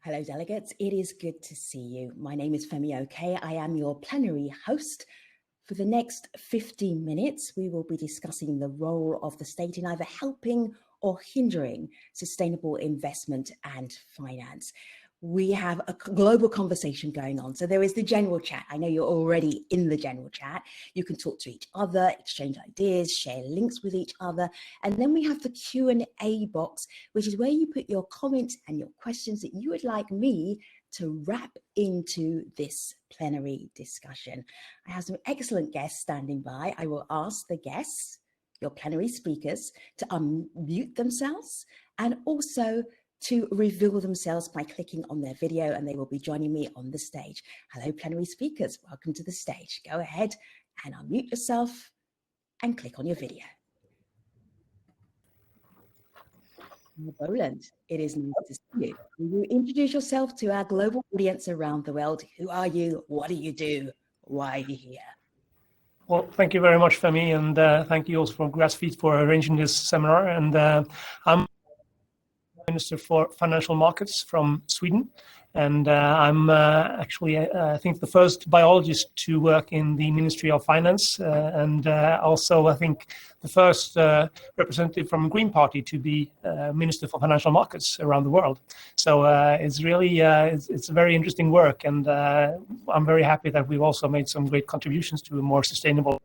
Hello, delegates. It is good to see you. My name is Femi Oke. I am your plenary host. For the next 15 minutes, we will be discussing the role of the state in either helping or hindering sustainable investment and finance. We have a global conversation going on. So there is the general chat. I know you're already in the general chat. You can talk to each other, exchange ideas, share links with each other. And then we have the Q&A box, which is where you put your comments and your questions that you would like me to wrap into this plenary discussion. I have some excellent guests standing by. I will ask the guests, your plenary speakers, to unmute themselves and also to reveal themselves by clicking on their video, and they will be joining me on the stage. Hello, plenary speakers. Welcome to the stage. Go ahead and unmute yourself and click on your video. Bolund, it is nice to see you. Will you introduce yourself to our global audience around the world? Who are you? What do you do? Why are you here? Well, thank you very much, Femi, and thank you also for GRASFI for arranging this seminar. And I'm Minister for Financial Markets from Sweden, and I'm actually, I think, the first biologist to work in the Ministry of Finance, and also, I think, the first representative from Green Party to be Minister for Financial Markets around the world. So it's really, it's very interesting work, and I'm very happy that we've also made some great contributions to a more sustainable.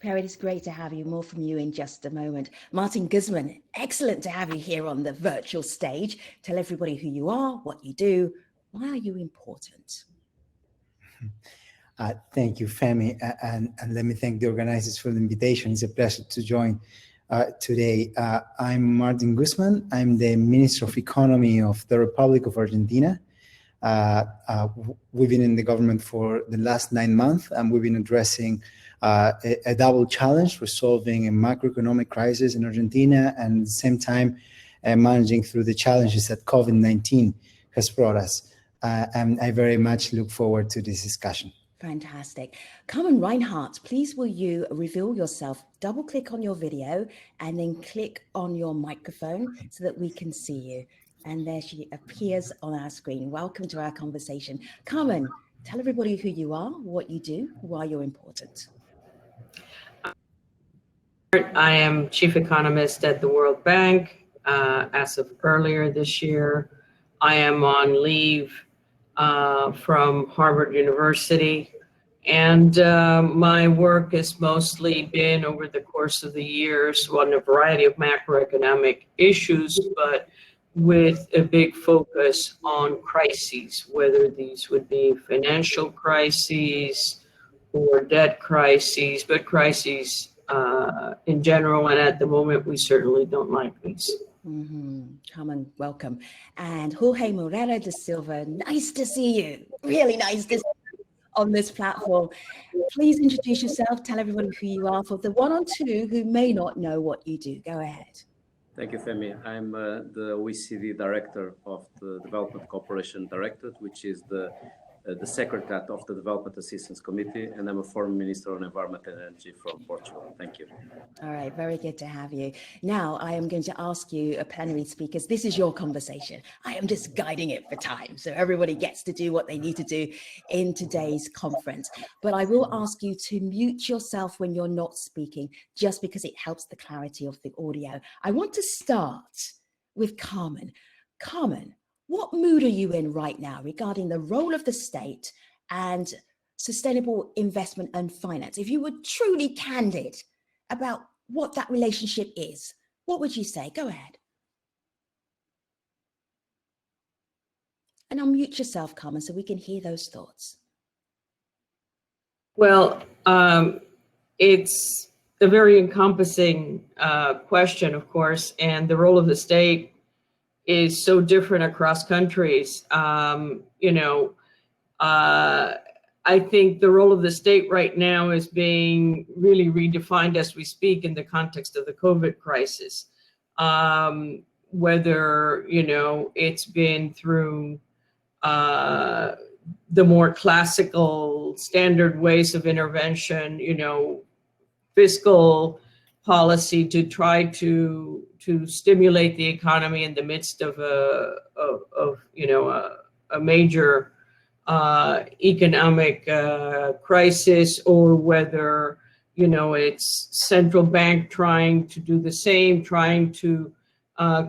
Perry, it's great to have you. More from you in just a moment. Martín, Guzmán, excellent to have you here on the virtual stage. Tell everybody who you are, what you do, why are you important? Thank you, Femi, and let me thank the organizers for the invitation. It's a pleasure to join today. I'm Martín Guzmán. I'm the Minister of Economy of the Republic of Argentina. We've been in the government for the last 9 months, and we've been addressing a double challenge, resolving a macroeconomic crisis in Argentina, and at the same time managing through the challenges that COVID-19 has brought us. And I very much look forward to this discussion. Fantastic. Carmen, Reinhart, please will you reveal yourself, double click on your video and then click on your microphone so that we can see you. And there she appears on our screen. Welcome to our conversation. Carmen, tell everybody who you are, what you do, why you're important. I am Chief Economist at the World Bank as of earlier this year. I am on leave from Harvard University, and my work has mostly been over the course of the years on a variety of macroeconomic issues, but with a big focus on crises, whether these would be financial crises or debt crises, but crises in general, and at the moment, we certainly don't like these. Carmen, welcome. And Jorge Moreira de Silva, nice to see you. Really nice to see you on this platform. Please introduce yourself, tell everybody who you are for the 1 or 2 who may not know what you do. Go ahead. Thank you, Femi. I'm the OECD Director of the Development Cooperation Directorate, which is the Secretariat of the Development Assistance Committee, and I'm a former Minister on Environment and Energy from Portugal. Thank you. All right, very good to have you. Now, I am going to ask you, plenary speakers, this is your conversation. I am just guiding it for time, so everybody gets to do what they need to do in today's conference. But I will ask you to mute yourself when you're not speaking, just because it helps the clarity of the audio. I want to start with Carmen. Carmen, what mood are you in right now regarding the role of the state and sustainable investment and finance? If you were truly candid about what that relationship is, what would you say? Go ahead. And unmute yourself, Carmen, so we can hear those thoughts. Well, it's a very encompassing question, of course, and the role of the state is so different across countries. I think the role of the state right now is being really redefined as we speak in the context of the COVID crisis. Whether, it's been through the more classical standard ways of intervention, fiscal policy to try to stimulate the economy in the midst of a major economic crisis, or whether it's central bank trying to do the same, trying to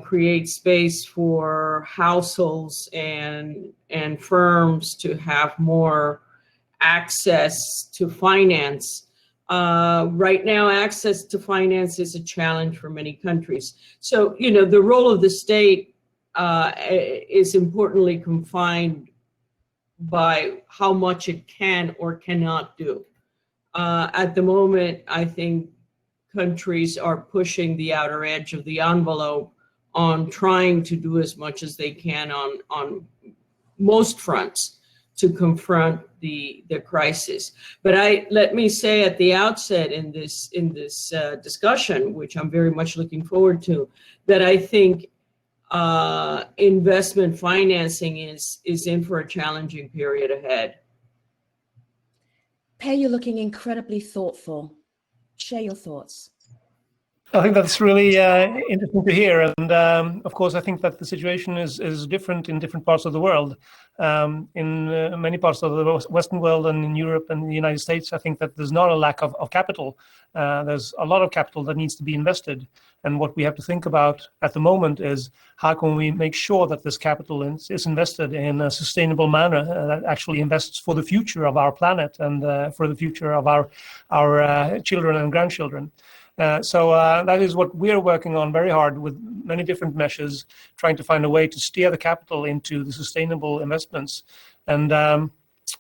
create space for households and firms to have more access to finance. Right now, access to finance is a challenge for many countries. So, the role of the state is importantly confined by how much it can or cannot do. At the moment, I think countries are pushing the outer edge of the envelope on trying to do as much as they can on most fronts to confront the crisis. But let me say at the outset in this discussion, which I'm very much looking forward to, that I think investment financing is in for a challenging period ahead. Per, you're looking incredibly thoughtful. Share your thoughts. I think that's really interesting to hear, and of course, I think that the situation is different in different parts of the world. In many parts of the Western world and in Europe and the United States, I think that there's not a lack of capital. There's a lot of capital that needs to be invested, and what we have to think about at the moment is how can we make sure that this capital is invested in a sustainable manner that actually invests for the future of our planet and for the future of our children and grandchildren. So that is what we're working on very hard with many different measures, trying to find a way to steer the capital into the sustainable investments. And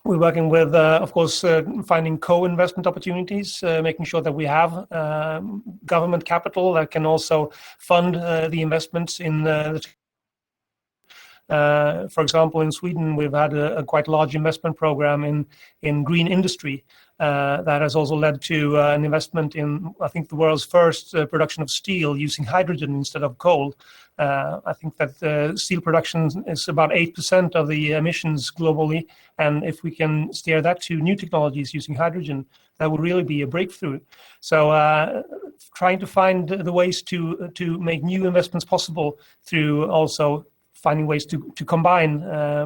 we're working with, of course, finding co-investment opportunities, making sure that we have government capital that can also fund the investments in for example, in Sweden, we've had a quite large investment program in green industry that has also led to an investment in, I think, the world's first production of steel using hydrogen instead of coal. I think that steel production is about 8% of the emissions globally, and if we can steer that to new technologies using hydrogen, that would really be a breakthrough. So trying to find the ways to make new investments possible through also finding ways to combine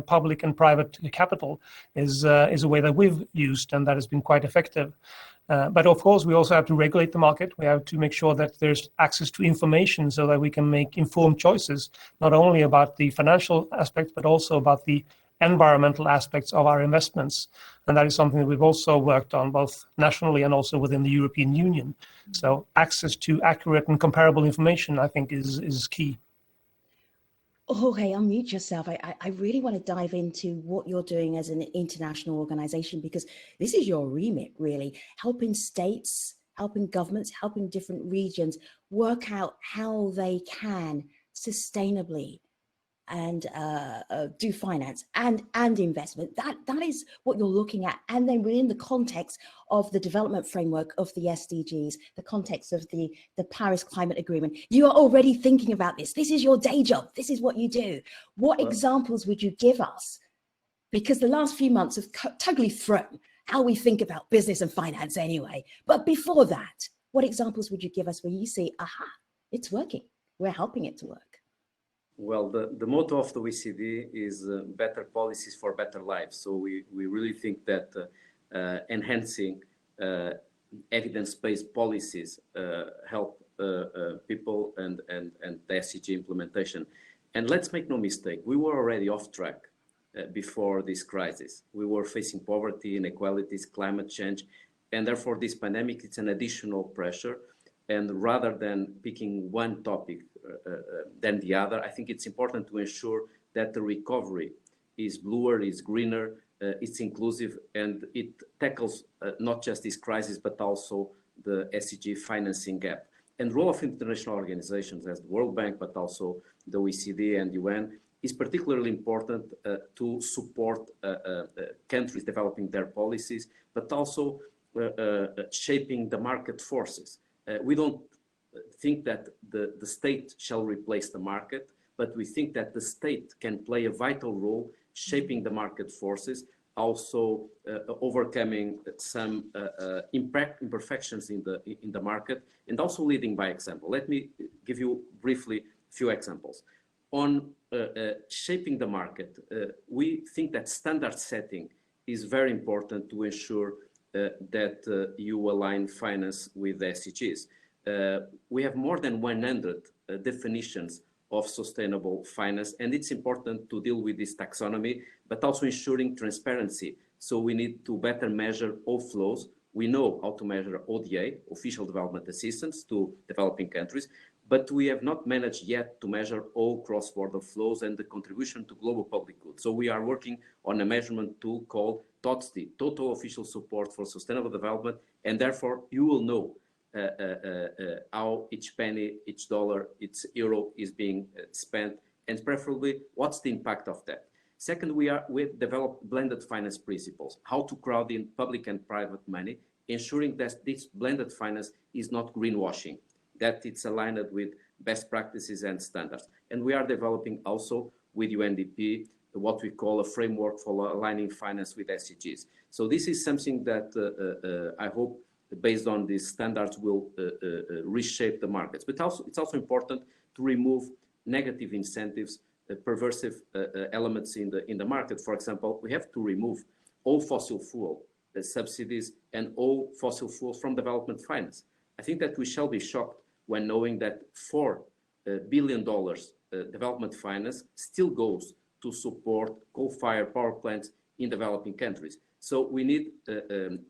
public and private capital is a way that we've used, and that has been quite effective. But of course, we also have to regulate the market. We have to make sure that there's access to information so that we can make informed choices, not only about the financial aspects, but also about the environmental aspects of our investments. And that is something that we've also worked on both nationally and also within the European Union. So access to accurate and comparable information, I think, is key. Jorge, unmute yourself. I really want to dive into what you're doing as an international organization, because this is your remit, really, helping states, helping governments, helping different regions work out how they can sustainably and do finance and investment. That is what you're looking at. And then within the context of the development framework of the SDGs, the context of the Paris Climate Agreement, you are already thinking about this. This is your day job. This is what you do. What examples would you give us? Because the last few months have totally thrown how we think about business and finance anyway. But before that, what examples would you give us where you see, aha, it's working. We're helping it to work. Well, the motto of the OECD is better policies for better lives. So we really think that enhancing evidence-based policies help people and the SDG implementation. And let's make no mistake, we were already off track before this crisis. We were facing poverty, inequalities, climate change, and therefore this pandemic, it's an additional pressure. And rather than picking one topic than the other, I think it's important to ensure that the recovery is bluer, is greener, it's inclusive, and it tackles not just this crisis, but also the SDG financing gap. And the role of international organizations as the World Bank, but also the OECD and UN, is particularly important to support countries developing their policies, but also shaping the market forces. We don't think that the state shall replace the market, but we think that the state can play a vital role shaping the market forces also overcoming some imperfections in the market, and also leading by example. Let me give you briefly a few examples. On shaping the market, we think that standard setting is very important to ensure that you align finance with the SDGs. We have more than 100 definitions of sustainable finance, and it's important to deal with this taxonomy, but also ensuring transparency. So we need to better measure all flows. We know how to measure ODA, official development assistance, to developing countries, but we have not managed yet to measure all cross-border flows and the contribution to global public good. So we are working on a measurement tool called TOTSD, Total Official Support for Sustainable Development, and therefore you will know how each penny, each dollar, each euro is being spent, and preferably what's the impact of that. Second, we've developed blended finance principles, how to crowd in public and private money, ensuring that this blended finance is not greenwashing, that it's aligned with best practices and standards. And we are developing also with UNDP what we call a framework for aligning finance with SDGs. So this is something that I hope, based on these standards, will reshape the markets. But also, it's also important to remove negative incentives, perversive elements in the market. For example, we have to remove all fossil fuel subsidies and all fossil fuels from development finance. I think that we shall be shocked when knowing that $4 billion development finance still goes to support coal-fired power plants in developing countries. So we need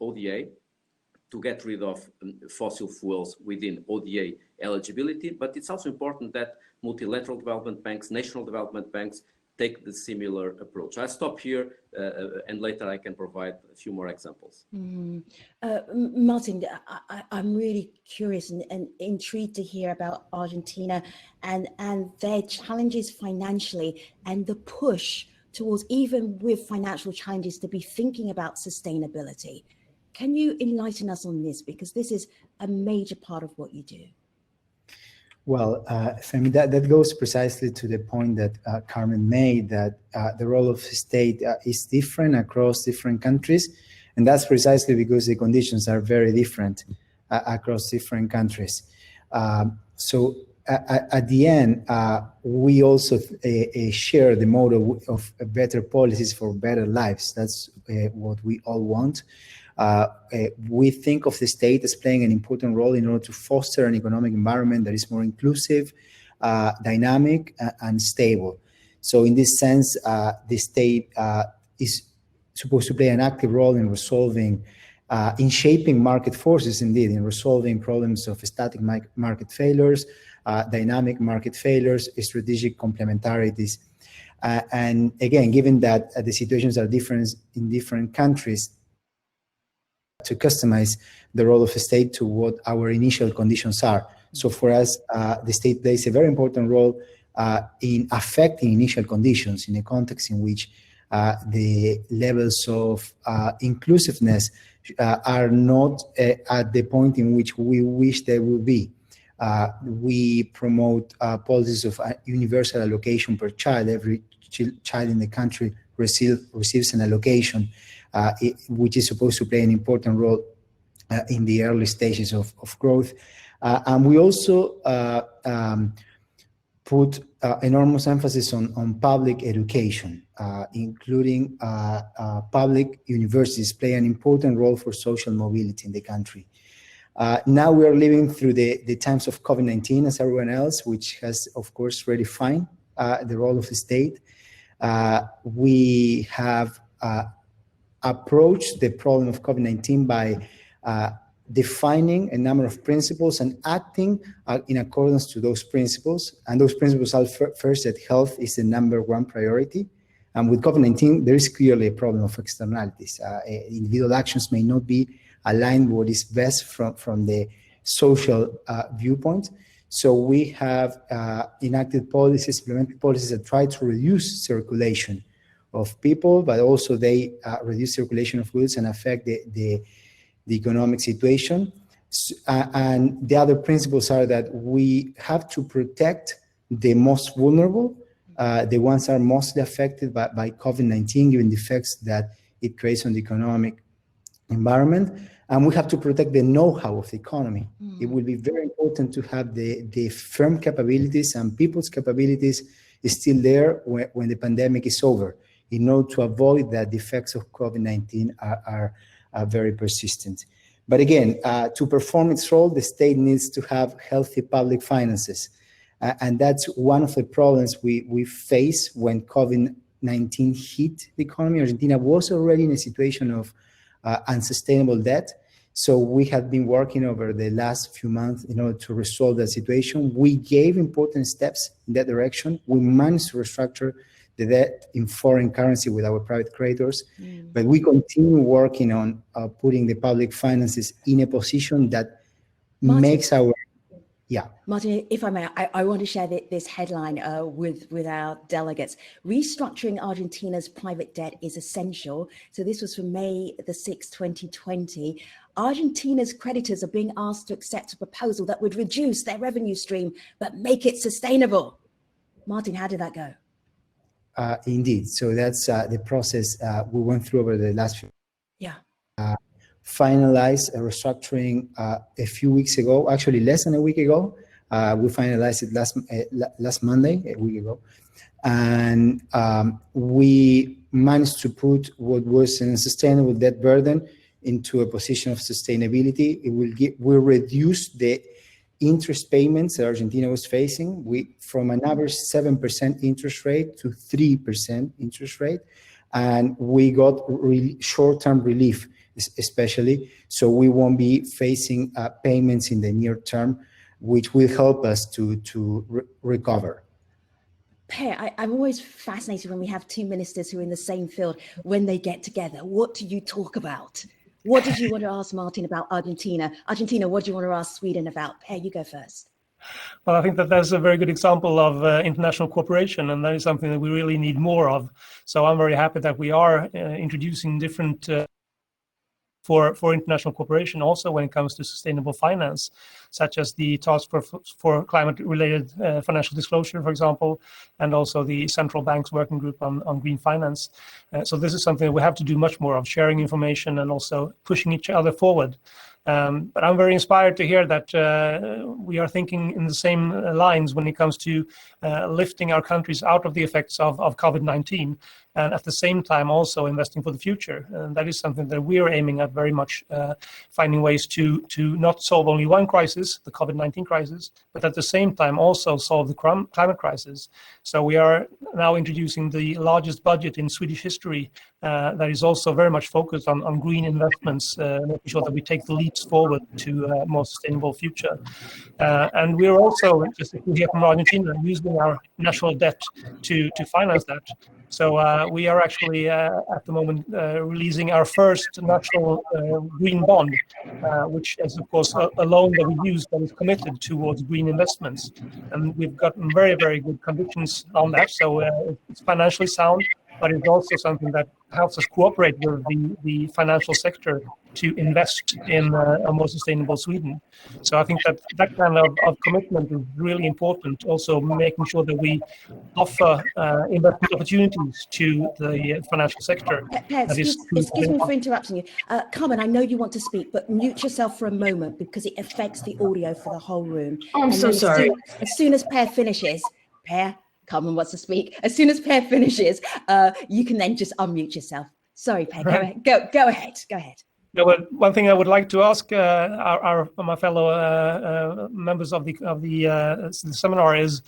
ODA to get rid of fossil fuels within ODA eligibility, but it's also important that multilateral development banks, national development banks, take the similar approach. I'll stop here, and later I can provide a few more examples. Martin, I'm really curious and intrigued to hear about Argentina and their challenges financially and the push towards, even with financial challenges, to be thinking about sustainability. Can you enlighten us on this? Because this is a major part of what you do. Well, Femi, that goes precisely to the point that Carmen made, that the role of the state is different across different countries. And that's precisely because the conditions are very different across different countries. So at the end, we also share the motto of better policies for better lives. That's what we all want. We think of the state as playing an important role in order to foster an economic environment that is more inclusive, dynamic, and stable. So in this sense, the state is supposed to play an active role in resolving, in shaping market forces, indeed, in resolving problems of static market failures, dynamic market failures, strategic complementarities. And again, given that the situations are different in different countries, to customize the role of the state to what our initial conditions are. So for us, the state plays a very important role in affecting initial conditions in a context in which the levels of inclusiveness are not at the point in which we wish they would be. We promote policies of universal allocation per child. Every child in the country receives an allocation, which is supposed to play an important role in the early stages of growth. And we also put enormous emphasis on public education, including public universities play an important role for social mobility in the country. Now we are living through the times of COVID-19 as everyone else, which has, of course, redefined the role of the state. We have approach the problem of COVID-19 by defining a number of principles and acting in accordance to those principles. And those principles are first that health is the #1 priority. And with COVID-19, there is clearly a problem of externalities. Individual actions may not be aligned with what is best from the social viewpoint. So we have enacted policies, implemented policies that try to reduce circulation of people, but also they reduce circulation of goods and affect the economic situation. And the other principles are that we have to protect the most vulnerable, the ones that are mostly affected by COVID-19, given the effects that it creates on the economic environment. And we have to protect the know-how of the economy. It will be very important to have the firm capabilities and people's capabilities is still there when the pandemic is over, in order to avoid that the effects of COVID-19 are very persistent. But again, to perform its role, the state needs to have healthy public finances. And that's one of the problems we face when COVID-19 hit the economy. Argentina was already in a situation of unsustainable debt. So we have been working over the last few months in order to resolve that situation. We gave important steps in that direction. We managed to restructure the debt in foreign currency with our private creditors, but we continue working on putting the public finances in a position that makes our, Martin, if I may, I want to share this headline with our delegates. Restructuring Argentina's private debt is essential. So this was from May the 6th, 2020. Argentina's creditors are being asked to accept a proposal that would reduce their revenue stream, but make it sustainable. Martin, how did that go? Indeed. So that's the process we went through over the last few. Finalized a restructuring a few weeks ago, actually less than a week ago. We finalized it last Monday, a week ago. And we managed to put what was an unsustainable debt burden into a position of sustainability. It will reduce the interest payments that Argentina was facing from an average 7% interest rate to 3% interest rate. And we got short-term relief, especially, so we won't be facing payments in the near term, which will help us to recover. Per, I'm always fascinated when we have two ministers who are in the same field, when they get together. What do you talk about? What did you want to ask Martin about Argentina? Argentina, what do you want to ask Sweden about? Per, you go first. Well, I think that that's a very good example of international cooperation, and that is something that we really need more of. So I'm very happy that we are introducing different for international cooperation, also when it comes to sustainable finance, such as the task for climate-related financial disclosure, for example, and also the central bank's working group on green finance. So this is something that we have to do much more of, sharing information and also pushing each other forward. But I'm very inspired to hear that we are thinking in the same lines when it comes to lifting our countries out of the effects of COVID-19, and at the same time also investing for the future. And that is something that we are aiming at very much, finding ways to not solve only one crisis, the COVID-19 crisis, but at the same time also solve the climate crisis. So we are now introducing the largest budget in Swedish history that is also very much focused on green investments, making sure that we take the leaps forward to a more sustainable future. And we're also, just as we hear from Argentina, using our national debt to finance that. So we are actually at the moment releasing our first national green bond, which is of course a loan that we use that is committed towards green investments. And we've gotten very, very good conditions on that. So it's financially sound, but it's also something that helps us cooperate with the financial sector to invest in a more sustainable Sweden. So I think that kind of commitment is really important, also making sure that we offer investment opportunities to the financial sector. Per, excuse me for interrupting you. Carmen, I know you want to speak, but mute yourself for a moment because it affects the audio for the whole room. Oh, I'm so sorry. As soon as Per finishes, Carmen wants to speak. As soon as Per finishes, you can then just unmute yourself. Sorry, Per, go ahead. No, but one thing I would like to ask my fellow members of the seminar is,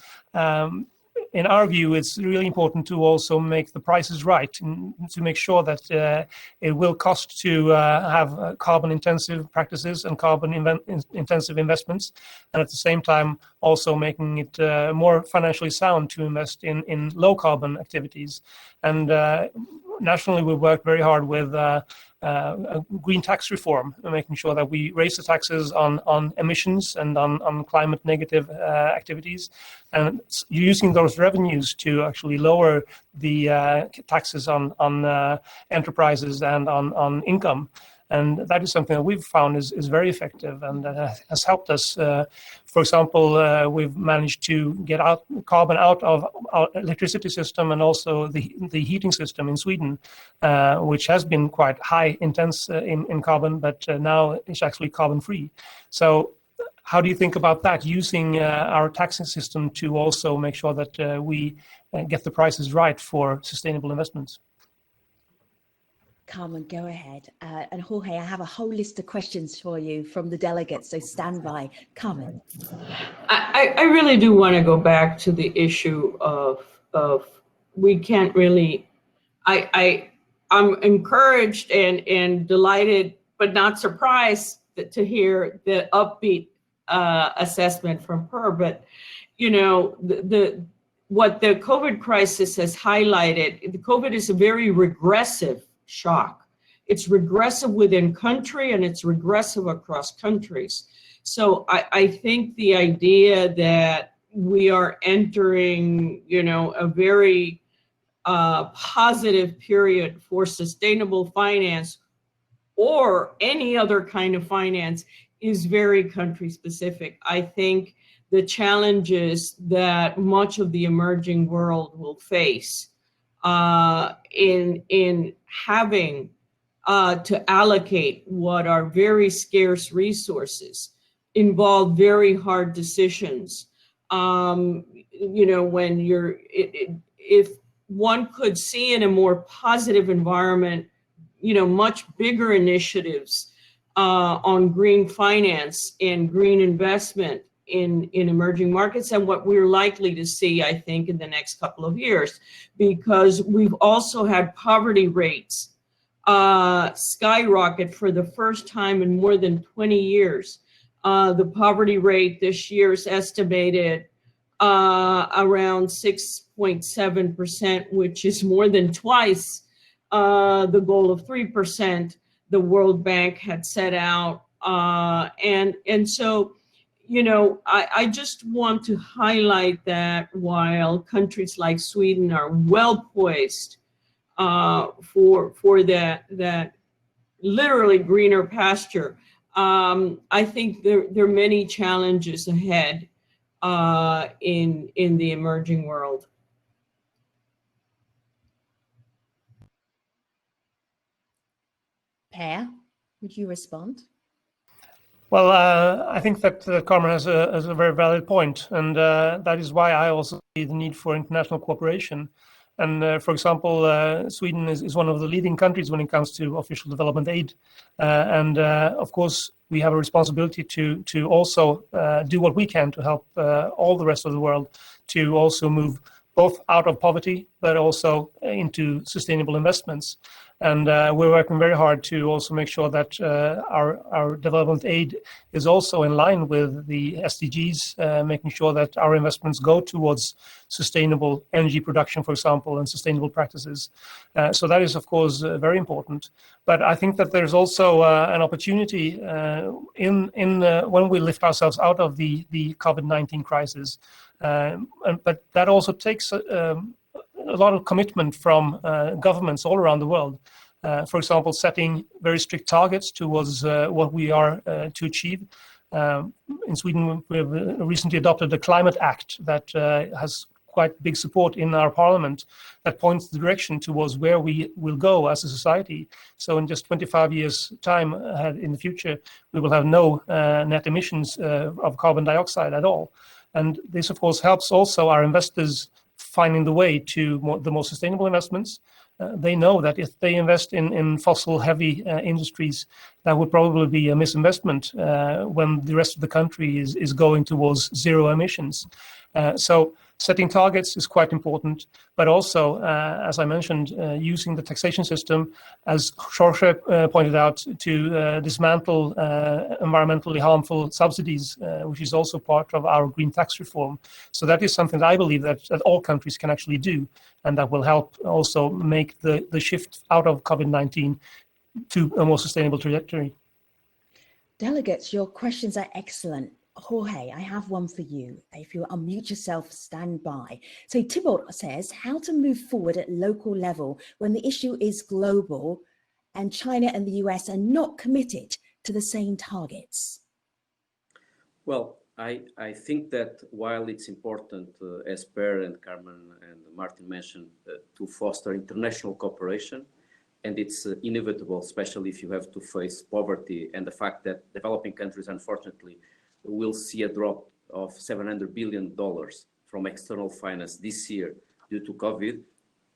in our view, it's really important to also make the prices right, and to make sure that it will cost to have carbon-intensive practices and carbon-intensive investments, and at the same time also making it more financially sound to invest in low-carbon activities. And nationally, we work very hard with a green tax reform, making sure that we raise the taxes on emissions and on climate negative activities, and using those revenues to actually lower the taxes on enterprises and on income. And that is something that we've found is very effective and that has helped us. For example, we've managed to get carbon out of our electricity system and also the heating system in Sweden, which has been quite high intense in carbon, but now it's actually carbon free. So how do you think about that, using our taxing system to also make sure that we get the prices right for sustainable investments? Carmen, go ahead. And Jorge, I have a whole list of questions for you from the delegates, so stand by. Carmen. I really do want to go back to the issue of we can't really, I'm encouraged and delighted, but not surprised to hear the upbeat assessment from her. But, you know, what the COVID crisis has highlighted, the COVID is a very regressive shock. It's regressive within country and it's regressive across countries. So I think the idea that we are entering, you know, a very positive period for sustainable finance or any other kind of finance is very country specific. I think the challenges that much of the emerging world will face in having to allocate what are very scarce resources involve very hard decisions. You know, when if one could see in a more positive environment, you know, much bigger initiatives on green finance and green investment in emerging markets, and what we're likely to see, I think, in the next couple of years, because we've also had poverty rates skyrocket for the first time in more than 20 years. The poverty rate this year is estimated around 6.7%, which is more than twice the goal of 3% the World Bank had set out. And so, you know, I just want to highlight that while countries like Sweden are well poised for that literally greener pasture, I think there are many challenges ahead in the emerging world. Per, would you respond? Well, I think that Carmen has a very valid point, and that is why I also see the need for international cooperation. And for example, Sweden is one of the leading countries when it comes to official development aid. And of course, we have a responsibility to also do what we can to help all the rest of the world to also move both out of poverty, but also into sustainable investments. And we're working very hard to also make sure that our development aid is also in line with the SDGs, making sure that our investments go towards sustainable energy production, for example, and sustainable practices. So that is, of course, very important. But I think that there's also an opportunity when we lift ourselves out of the COVID-19 crisis. But that also takes a lot of commitment from governments all around the world. For example, setting very strict targets towards what we are to achieve. In Sweden, we've recently adopted the Climate Act that has quite big support in our parliament that points the direction towards where we will go as a society. So in just 25 years' time in the future, we will have no net emissions of carbon dioxide at all. And this, of course, helps also our investors finding the way to the more sustainable investments. They know that if they invest in fossil-heavy industries, that would probably be a misinvestment when the rest of the country is going towards zero emissions. So setting targets is quite important, but also, as I mentioned, using the taxation system, as Jorge pointed out, to dismantle environmentally harmful subsidies, which is also part of our green tax reform. So that is something that I believe that all countries can actually do, and that will help also make the shift out of COVID-19 to a more sustainable trajectory. Delegates, your questions are excellent. Jorge, I have one for you. If you unmute yourself, stand by. So Tibor says, how to move forward at local level when the issue is global and China and the US are not committed to the same targets? Well, I think that while it's important, as Per and Carmen and Martin mentioned, to foster international cooperation, and it's inevitable, especially if you have to face poverty and the fact that developing countries, unfortunately, will see a drop of $700 billion from external finance this year due to COVID.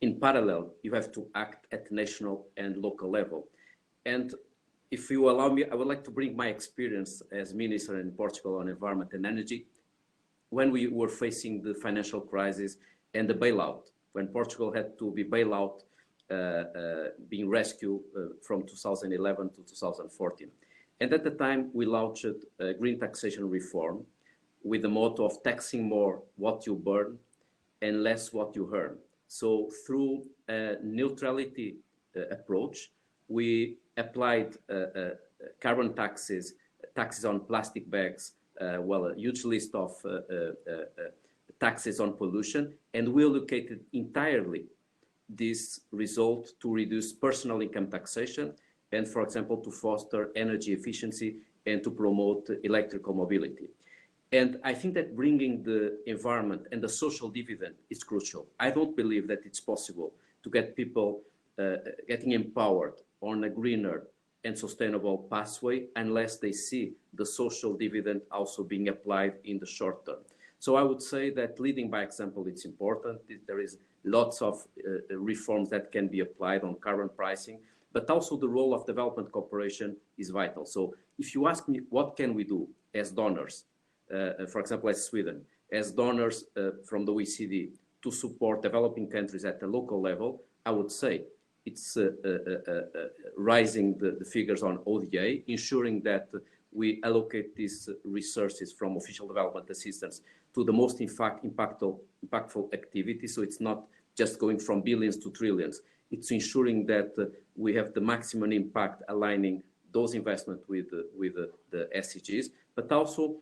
In parallel, you have to act at national and local level. And if you allow me, I would like to bring my experience as minister in Portugal on environment and energy when we were facing the financial crisis and the bailout, when Portugal had to be bailed out, being rescued from 2011 to 2014. And at the time, we launched a green taxation reform with the motto of taxing more what you burn and less what you earn. So through a neutrality approach, we applied carbon taxes on plastic bags, a huge list of taxes on pollution, and we allocated entirely this result to reduce personal income taxation and, for example, to foster energy efficiency and to promote electrical mobility. And I think that bringing the environment and the social dividend is crucial. I don't believe that it's possible to get people getting empowered on a greener and sustainable pathway unless they see the social dividend also being applied in the short term. So I would say that leading by example, it's important. There is lots of reforms that can be applied on carbon pricing, but also the role of development cooperation is vital. So if you ask me, what can we do as donors, for example, as Sweden, as donors from the OECD to support developing countries at the local level, I would say it's rising the figures on ODA, ensuring that we allocate these resources from official development assistance to the most impactful activities. So it's not just going from billions to trillions. It's ensuring that we have the maximum impact aligning those investments with the SDGs, but also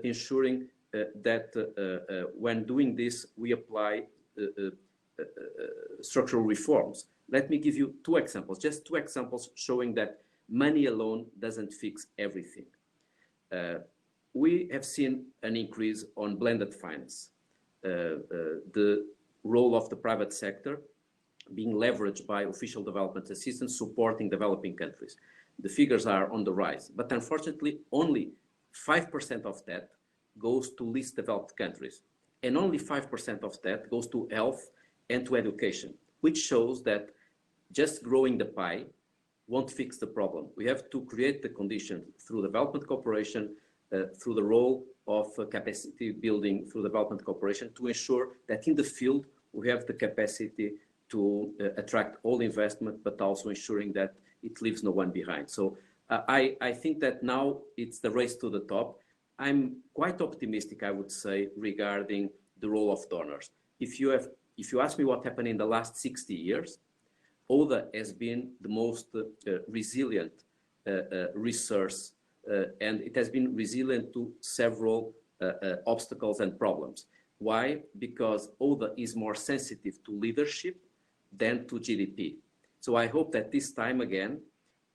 ensuring that when doing this, we apply structural reforms. Let me give you two examples, just two examples showing that money alone doesn't fix everything. We have seen an increase on blended finance, the role of the private sector being leveraged by official development assistance supporting developing countries. The figures are on the rise, but unfortunately, only 5% of that goes to least developed countries, and only 5% of that goes to health and to education, which shows that just growing the pie won't fix the problem. We have to create the conditions through development cooperation, through the role of capacity building through development cooperation to ensure that in the field we have the capacity to attract all investment, but also ensuring that it leaves no one behind. So I think that now it's the race to the top. I'm quite optimistic, I would say, regarding the role of donors. If you ask me what happened in the last 60 years, ODA has been the most resilient resource, and it has been resilient to several obstacles and problems. Why? Because ODA is more sensitive to leadership than to GDP. So I hope that this time again,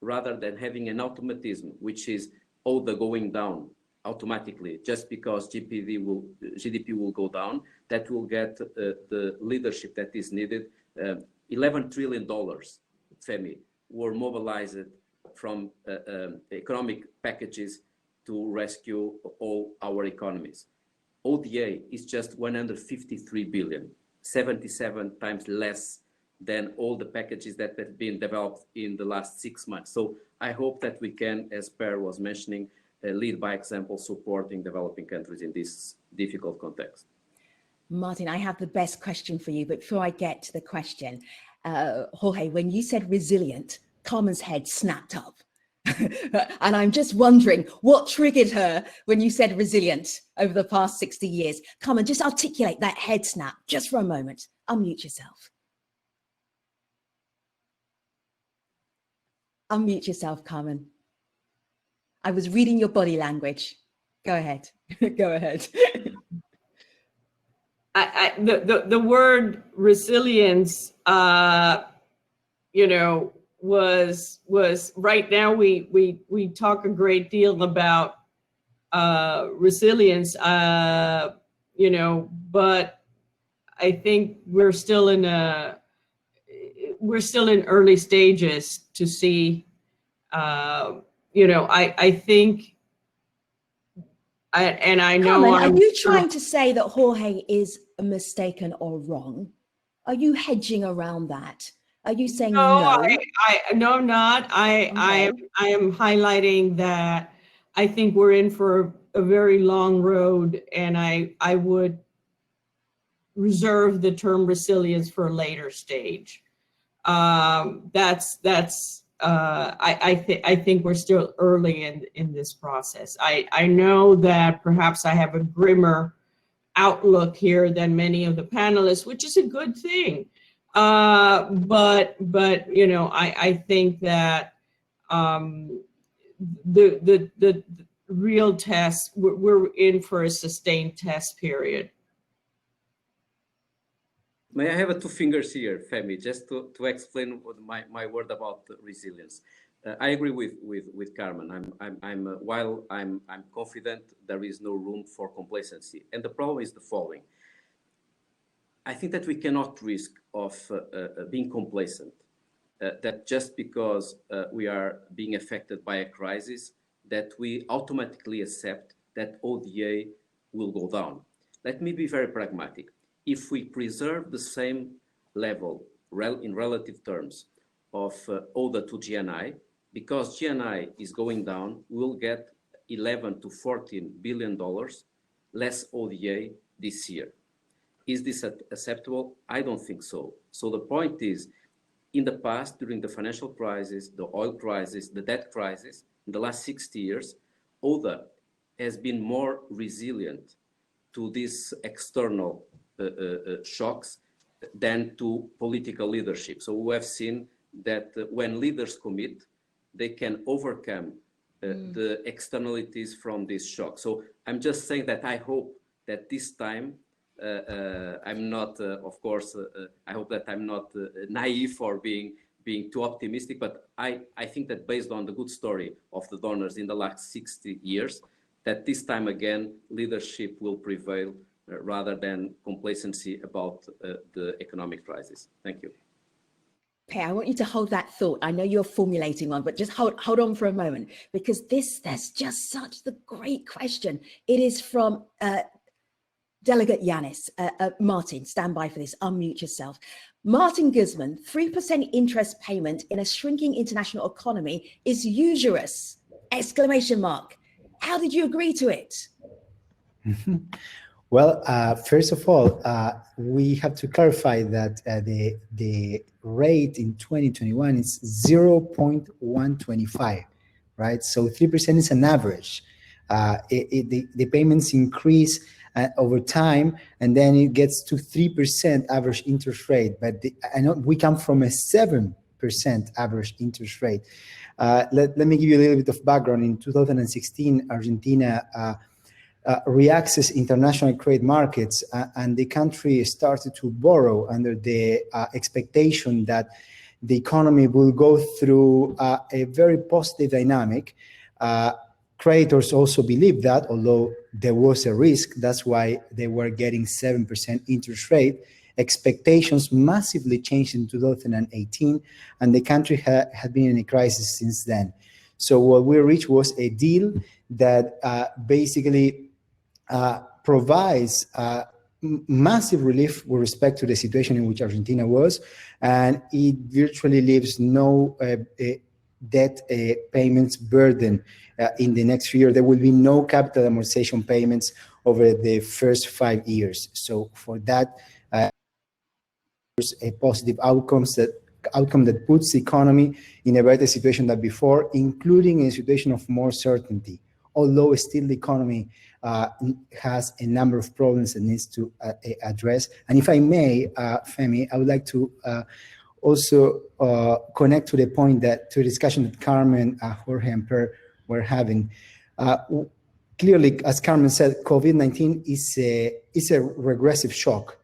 rather than having an automatism, which is ODA going down automatically just because GDP will go down, that will get the leadership that is needed. $11 trillion, Femi, were mobilized from economic packages to rescue all our economies. ODA is just 153 billion, 77 times less than all the packages that have been developed in the last 6 months. So I hope that we can, as Per was mentioning, lead by example, supporting developing countries in this difficult context. Martin, I have the best question for you, but before I get to the question, Jorge, when you said resilient, Carmen's head snapped up. And I'm just wondering what triggered her when you said resilient over the past 60 years. Carmen, just articulate that head snap just for a moment. Unmute yourself. Unmute yourself, Carmen. I was reading your body language. Go ahead. Go ahead. The word resilience, was right now we talk a great deal about resilience, you know, but I think we're still in early stages to see, you know, I think, and I know. Carmen, are you trying to say that Jorge is mistaken or wrong? Are you hedging around that? Are you saying no? No, I'm not. I am highlighting that I think we're in for a very long road, and I would reserve the term resilience for a later stage. I think we're still early in this process. I know that perhaps I have a grimmer outlook here than many of the panelists, which is a good thing. But you know, I think that the real test, we're in for a sustained test period. May I have two fingers here, Femi, just to explain my word about resilience. I agree with Carmen. While I'm confident there is no room for complacency, and the problem is the following. I think that we cannot risk of being complacent, that just because we are being affected by a crisis, that we automatically accept that ODA will go down. Let me be very pragmatic. If we preserve the same level in relative terms of ODA to GNI, because GNI is going down, we'll get $11 to $14 billion less ODA this year. Is this acceptable? I don't think so. So the point is, in the past, during the financial crisis, the oil crisis, the debt crisis, in the last 60 years, ODA has been more resilient to these external shocks than to political leadership. So we have seen that when leaders commit, they can overcome the externalities from this shock. So I'm just saying that I hope that this time, I'm not, of course, I hope that I'm not naive or being too optimistic, but I think that based on the good story of the donors in the last 60 years, that this time again, leadership will prevail rather than complacency about the economic crisis. Thank you. Okay, I want you to hold that thought. I know you're formulating one, but just hold on for a moment, because there's just such the great question. It is from Delegate Yanis. Martin, stand by for this, unmute yourself. Martin Guzman, 3% interest payment in a shrinking international economy is usurious, exclamation mark. How did you agree to it? Well, first of all, we have to clarify that the rate in 2021 is 0.125, right? So 3% is an average. The payments increase over time, and then it gets to 3% average interest rate. But I know we come from a 7% average interest rate. Let me give you a little bit of background. In 2016, Argentina reaccessed international credit markets, and the country started to borrow under the expectation that the economy will go through a very positive dynamic. Creditors also believed that, although there was a risk, that's why they were getting 7% interest rate. Expectations massively changed in 2018, and the country had been in a crisis since then. So what we reached was a deal that basically provides massive relief with respect to the situation in which Argentina was, and it virtually leaves no debt payments burden in the next few years. There will be no capital amortization payments over the first 5 years. So for that, a positive outcome that puts the economy in a better situation than before, including a situation of more certainty. Although still the economy has a number of problems it needs to address. And if I may, Femi, I would like to also connect to the point to the discussion that Carmen, Jorge, and Per were having. Clearly, as Carmen said, COVID-19 is a regressive shock.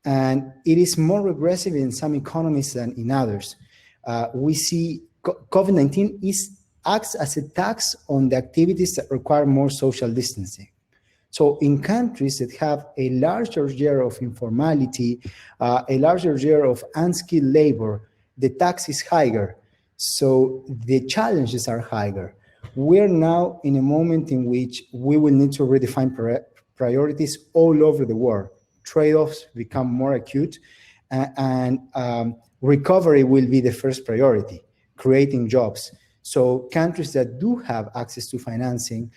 And it is more regressive in some economies than in others. we see COVID-19 acts as a tax on the activities that require more social distancing. So in countries that have a larger share of informality, a larger share of unskilled labor, the tax is higher. So the challenges are higher. We're now in a moment in which we will need to redefine priorities all over the world. Trade-offs become more acute, and recovery will be the first priority, creating jobs. So countries that do have access to financing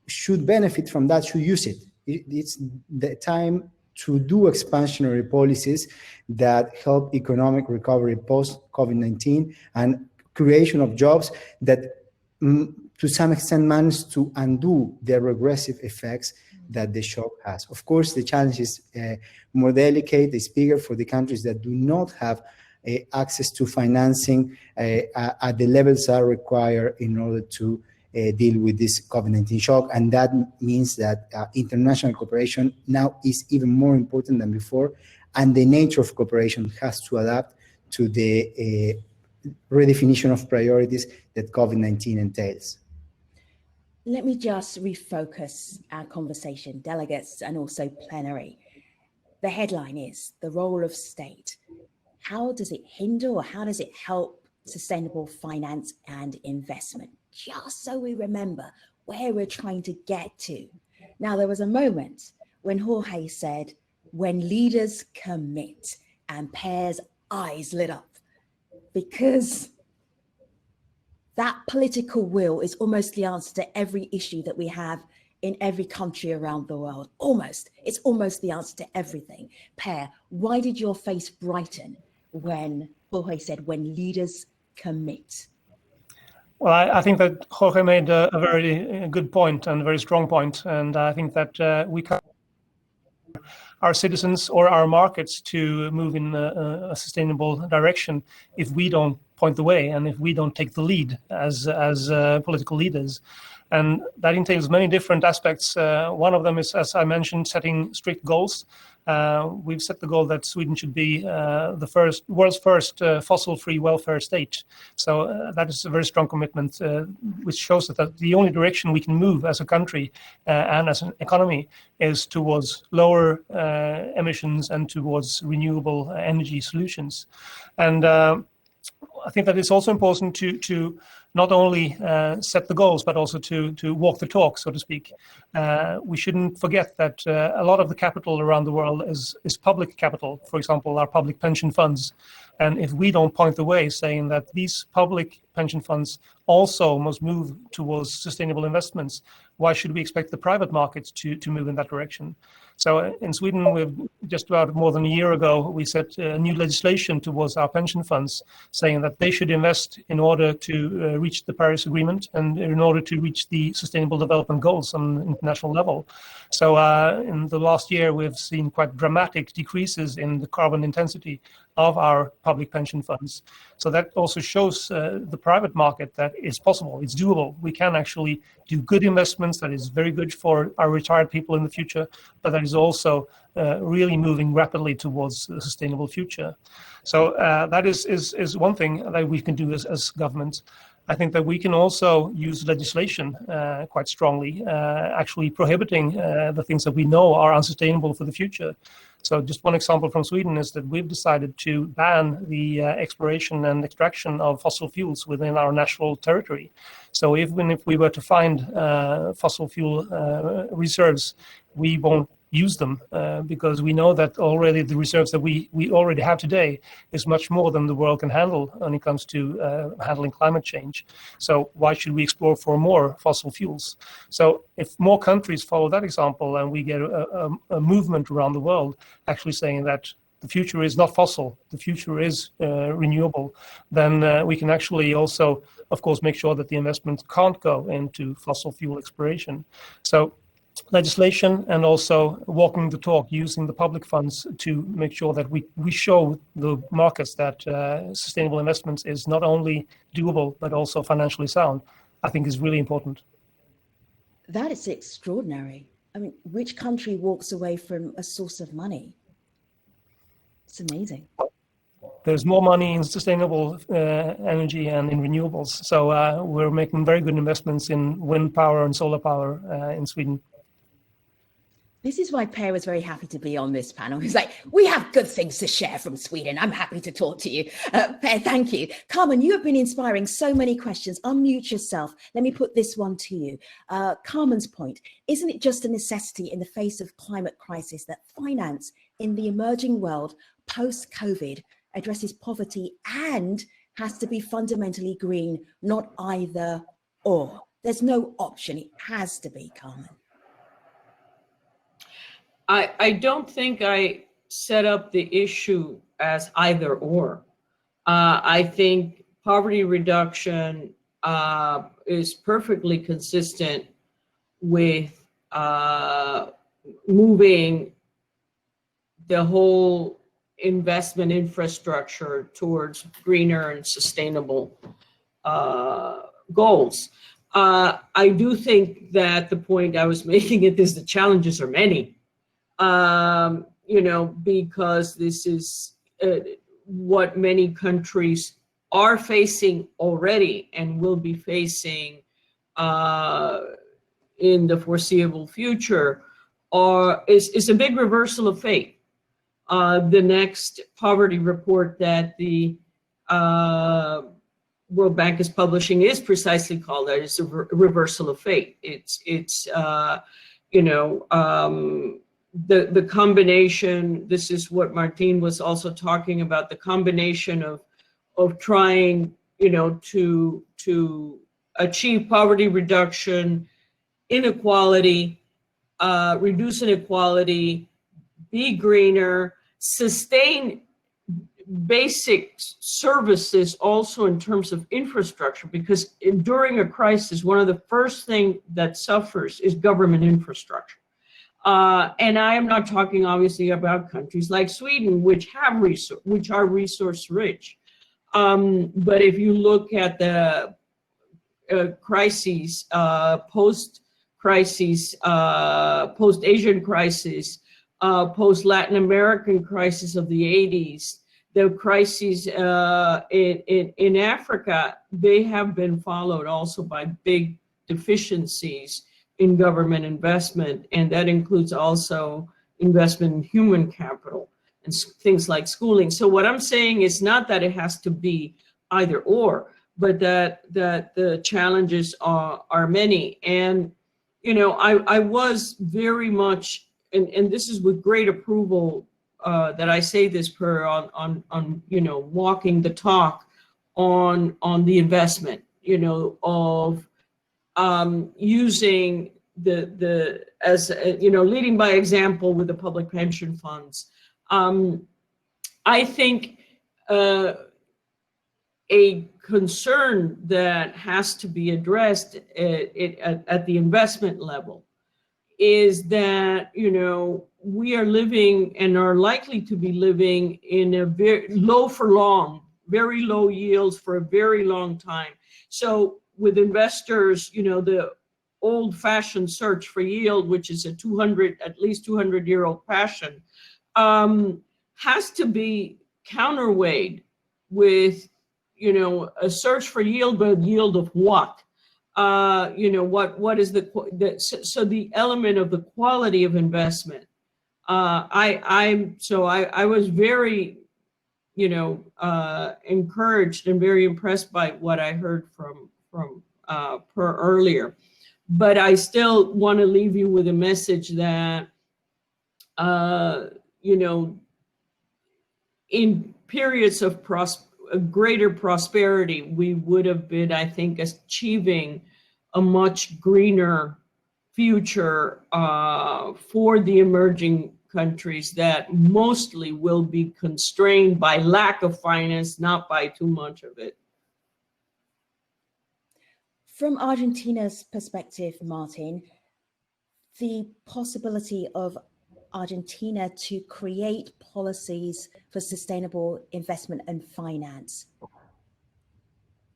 should benefit from that, should use it. It's the time to do expansionary policies that help economic recovery post-COVID-19 and creation of jobs that to some extent manage to undo the regressive effects that the shock has. Of course, the challenge is more delicate, it's bigger for the countries that do not have access to financing at the levels that are required in order to deal with this COVID-19 shock. And that means that international cooperation now is even more important than before. And the nature of cooperation has to adapt to the redefinition of priorities that COVID-19 entails. Let me just refocus our conversation, delegates and also plenary. The headline is the role of state. How does it hinder or how does it help sustainable finance and investment? Just so we remember where we're trying to get to. Now, there was a moment when Jorge said, when leaders commit, and Pear's eyes lit up, because that political will is almost the answer to every issue that we have in every country around the world. Almost. It's almost the answer to everything. Per, why did your face brighten when Jorge said, when leaders commit? Well, I think that Jorge made a very good point and a very strong point. And I think that we can't our citizens or our markets to move in a sustainable direction if we don't point the way and if we don't take the lead as political leaders. And that entails many different aspects. One of them is, as I mentioned, setting strict goals. We've set the goal that Sweden should be the world's first fossil-free welfare state. So that is a very strong commitment, which shows that the only direction we can move as a country and as an economy is towards lower emissions and towards renewable energy solutions. And I think that it's also important to not only set the goals, but also to walk the talk, so to speak. We shouldn't forget that a lot of the capital around the world is public capital, for example, our public pension funds. And if we don't point the way, saying that these public pension funds also must move towards sustainable investments, why should we expect the private markets to move in that direction? So in Sweden, we've just about more than a year ago, we set new legislation towards our pension funds, saying that they should invest in order to reach the Paris Agreement and in order to reach the Sustainable Development Goals on an international level. So in the last year, we've seen quite dramatic decreases in the carbon intensity of our public pension funds. So that also shows the private market that it's possible, it's doable. We can actually do good investments that is very good for our retired people in the future, but that is also really moving rapidly towards a sustainable future. So that is one thing that we can do as governments. I think that we can also use legislation quite strongly, actually prohibiting the things that we know are unsustainable for the future. So just one example from Sweden is that we've decided to ban the exploration and extraction of fossil fuels within our national territory. So even if we were to find fossil fuel reserves, we won't use them because we know that already the reserves that we already have today is much more than the world can handle when it comes to handling climate change. So why should we explore for more fossil fuels? So if more countries follow that example and we get a movement around the world actually saying that the future is not fossil, the future is renewable, then we can actually also, of course, make sure that the investments can't go into fossil fuel exploration. So legislation and also walking the talk, using the public funds to make sure that we show the markets that sustainable investments is not only doable, but also financially sound, I think is really important. That is extraordinary. I mean, which country walks away from a source of money? It's amazing. there's more money in sustainable energy and in renewables. So we're making very good investments in wind power and solar power in Sweden. This is why Per was very happy to be on this panel. He's like, we have good things to share from Sweden. I'm happy to talk to you. Per, thank you. Carmen, you have been inspiring so many questions. Unmute yourself. Let me put this one to you. Carmen's point, isn't it just a necessity in the face of climate crisis that finance in the emerging world post-COVID addresses poverty and has to be fundamentally green, not either or? There's no option. It has to be, Carmen. I don't think I set up the issue as either or. I think poverty reduction is perfectly consistent with moving the whole investment infrastructure towards greener and sustainable goals. I do think that the point I was making is the challenges are many. Because this is what many countries are facing already and will be facing in the foreseeable future, is a big reversal of fate. The next poverty report that the World Bank is publishing is precisely called that. It's a reversal of fate. The combination, this is what Martín was also talking about, the combination of trying, to achieve poverty reduction, inequality, reduce inequality, be greener, sustain basic services also in terms of infrastructure, because during a crisis, one of the first things that suffers is government infrastructure. And I am not talking obviously about countries like Sweden, which are resource rich. But if you look at the crises, post-crises, post-Asian crisis, post-Latin American crisis of the 80s, the crises in Africa, they have been followed also by big deficiencies in government investment, and that includes also investment in human capital and things like schooling. So what I'm saying is not that it has to be either or, but that the challenges are many. And I was very much, and this is with great approval that I say this on walking the talk on the investment, of using leading by example with the public pension funds. I think a concern that has to be addressed at the investment level is that, we are living and are likely to be living in a very low yields for a very long time. So with investors, the old-fashioned search for yield, which is at least 200-year-old passion, has to be counterweighed with, a search for yield, but yield of what? What is so the element of the quality of investment. I was very, encouraged and very impressed by what I heard from Per earlier, but I still want to leave you with a message that, in periods of greater prosperity, we would have been, I think, achieving a much greener future for the emerging countries that mostly will be constrained by lack of finance, not by too much of it. From Argentina's perspective, Martín, the possibility of Argentina to create policies for sustainable investment and finance.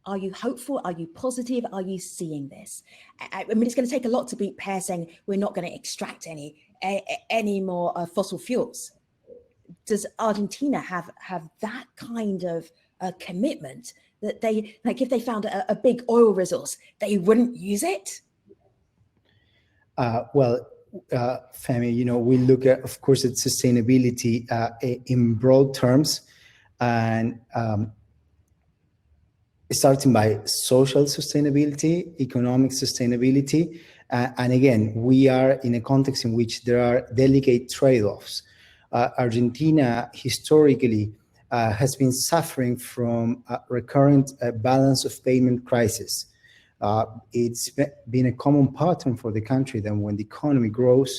Are you hopeful? Are you positive? Are you seeing this? I mean, it's going to take a lot to beat Per saying we're not going to extract any more fossil fuels. does Argentina have that kind of commitment that they, like, if they found a big oil resource, they wouldn't use it? Femi, you know, we look at, of course, at sustainability in broad terms, and starting by social sustainability, economic sustainability, and again, we are in a context in which there are delicate trade-offs. Argentina historically has been suffering from a recurrent balance of payment crisis. It's been a common pattern for the country that when the economy grows,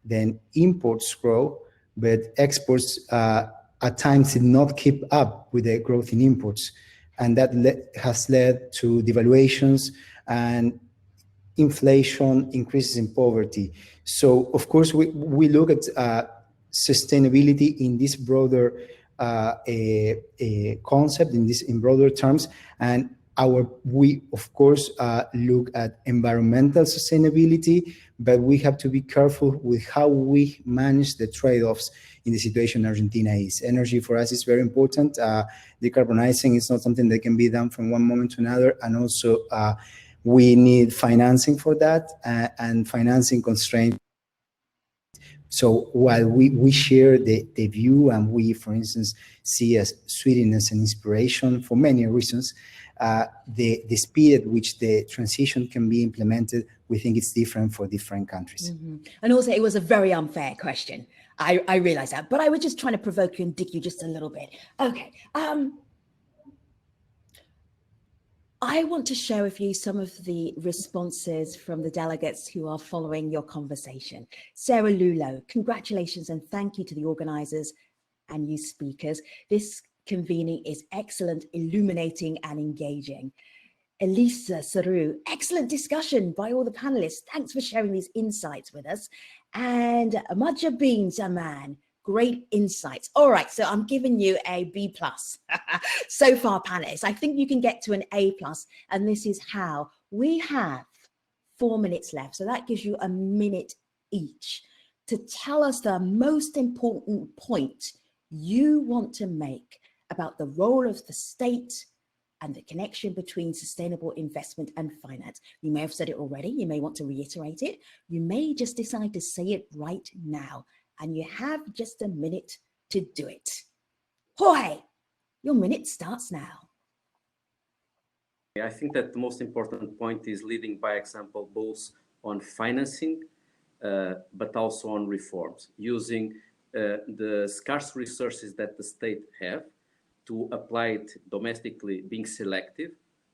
then imports grow, but exports at times did not keep up with the growth in imports. And that has led to devaluations and inflation, increases in poverty. So, of course, we look at sustainability in this broader concept, in broader terms, and we of course look at environmental sustainability, but we have to be careful with how we manage the trade-offs in the situation Argentina is. Energy for us is very important. Decarbonizing is not something that can be done from one moment to another, and also we need financing for that, and financing constraints. So while we share the view, and we, for instance, see as Sweden as an inspiration for many reasons, the speed at which the transition can be implemented, we think it's different for different countries. Mm-hmm. And also, it was a very unfair question. I realize that, but I was just trying to provoke you and dig you just a little bit. Okay. I want to share with you some of the responses from the delegates who are following your conversation. Sarah Lulo, congratulations and thank you to the organizers and you speakers. This convening is excellent, illuminating and engaging. Elisa Saru, excellent discussion by all the panelists. Thanks for sharing these insights with us. And Amaja Bean Zaman, great insights. All right, so I'm giving you a B+. So far, panelists, I think you can get to an A+, and this is how. We have 4 minutes left, so that gives you a minute each to tell us the most important point you want to make about the role of the state and the connection between sustainable investment and finance. You may have said it already, you may want to reiterate it, you may just decide to say it right now, and you have just a minute to do it. Jorge, your minute starts now. I think that the most important point is leading by example, both on financing, but also on reforms, using the scarce resources that the state have to apply it domestically, being selective,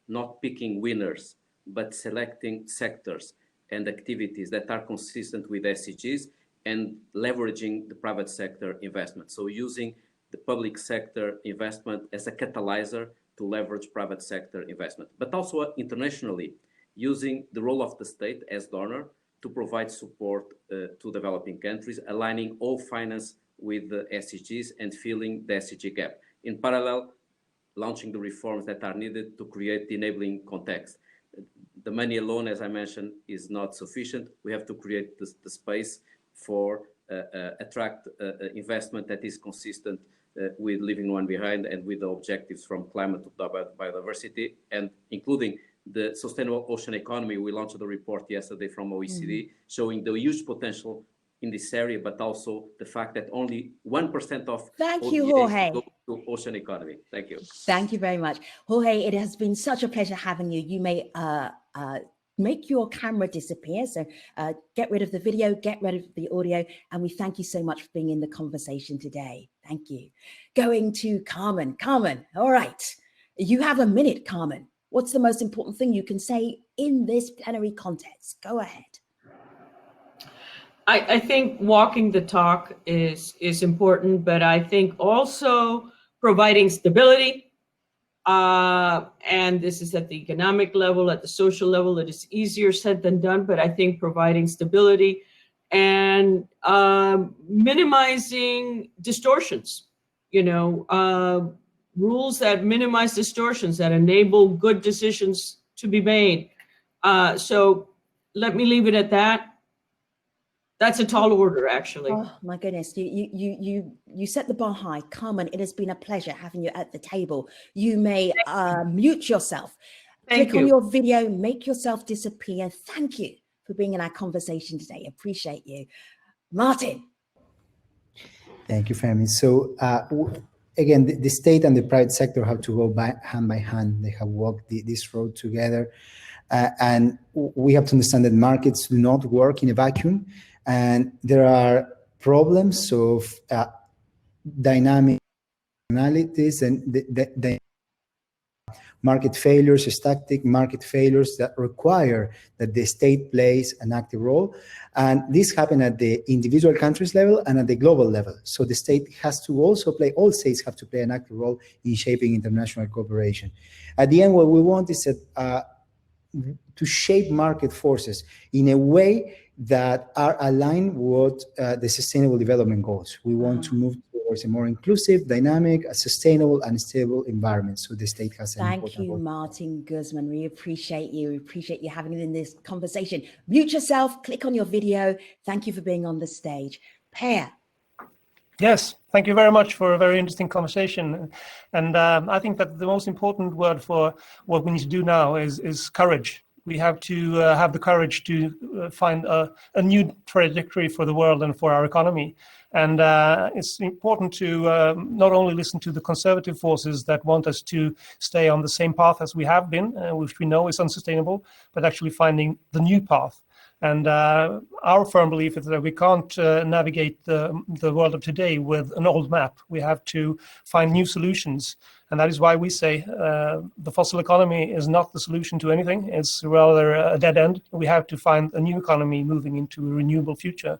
not picking winners, but selecting sectors and activities that are consistent with SDGs and leveraging the private sector investment. So using the public sector investment as a catalyzer to leverage private sector investment, but also internationally, using the role of the state as donor to provide support to developing countries, aligning all finance with the SDGs and filling the SDG gap. In parallel, launching the reforms that are needed to create the enabling context. The money alone, as I mentioned, is not sufficient. We have to create the space for attract investment that is consistent with leaving one behind and with the objectives from climate to biodiversity, and including the sustainable ocean economy. We launched the report yesterday from OECD showing the huge potential in this area, but also the fact that only 1% of ODAs go to ocean economy. Thank you. Thank you very much. Jorge, it has been such a pleasure having you. You may make your camera disappear. So get rid of the video, get rid of the audio. And we thank you so much for being in the conversation today. Thank you. Going to Carmen. Carmen, all right. You have a minute, Carmen. What's the most important thing you can say in this plenary context? Go ahead. I think walking the talk is important, but I think also providing stability, and this is at the economic level, at the social level, it is easier said than done, but I think providing stability and minimizing distortions, rules that minimize distortions, that enable good decisions to be made. So let me leave it at that. That's a tall order, actually. Oh my goodness, you set the bar high. Carmen, it has been a pleasure having you at the table. You may mute yourself. Click on your video, make yourself disappear. Thank you for being in our conversation today. Appreciate you. Martin. Thank you, Femi. So again, the state and the private sector have to go hand by hand. They have walked this road together. And we have to understand that markets do not work in a vacuum. And there are problems of dynamic analysis and the market failures, static market failures that require that the state plays an active role. And this happens at the individual countries level and at the global level. So the state has to also play, all states have to play an active role in shaping international cooperation. At the end, what we want is to shape market forces in a way that are aligned with the Sustainable Development Goals. We want to move towards a more inclusive, dynamic, sustainable, and stable environment. So the state has an important role. Thank you, Martin Guzman. We appreciate you. We appreciate you having in this conversation. Mute yourself, click on your video. Thank you for being on the stage. Per. Yes, thank you very much for a very interesting conversation. And I think that the most important word for what we need to do now is courage. We have to have the courage to find a new trajectory for the world and for our economy. And it's important to not only listen to the conservative forces that want us to stay on the same path as we have been, which we know is unsustainable, but actually finding the new path. And our firm belief is that we can't navigate the world of today with an old map. We have to find new solutions. And that is why we say the fossil economy is not the solution to anything. It's rather a dead end. We have to find a new economy moving into a renewable future.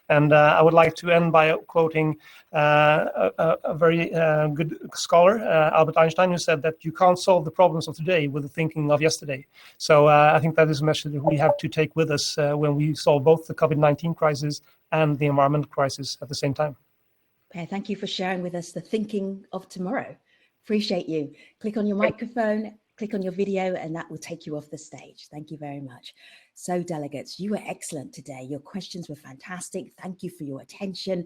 And I would like to end by quoting a very good scholar, Albert Einstein, who said that you can't solve the problems of today with the thinking of yesterday. So I think that is a message that we have to take with us when we solve both the COVID-19 crisis and the environmental crisis at the same time. Per, thank you for sharing with us the thinking of tomorrow. Appreciate you. Click on your microphone, click on your video, and that will take you off the stage. Thank you very much. So delegates, you were excellent today. Your questions were fantastic. Thank you for your attention.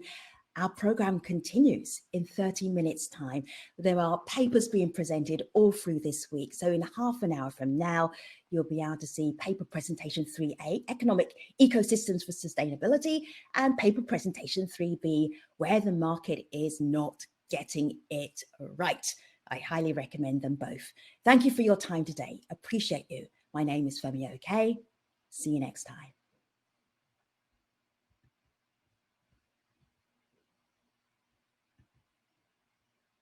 Our program continues in 30 minutes time. There are papers being presented all through this week. So in half an hour from now, you'll be able to see paper presentation 3A, Economic Ecosystems for Sustainability, and paper presentation 3B, Where the Market is Not Getting It Right. I highly recommend them both. Thank you for your time today. Appreciate you. My name is Femi Oke. See you next time.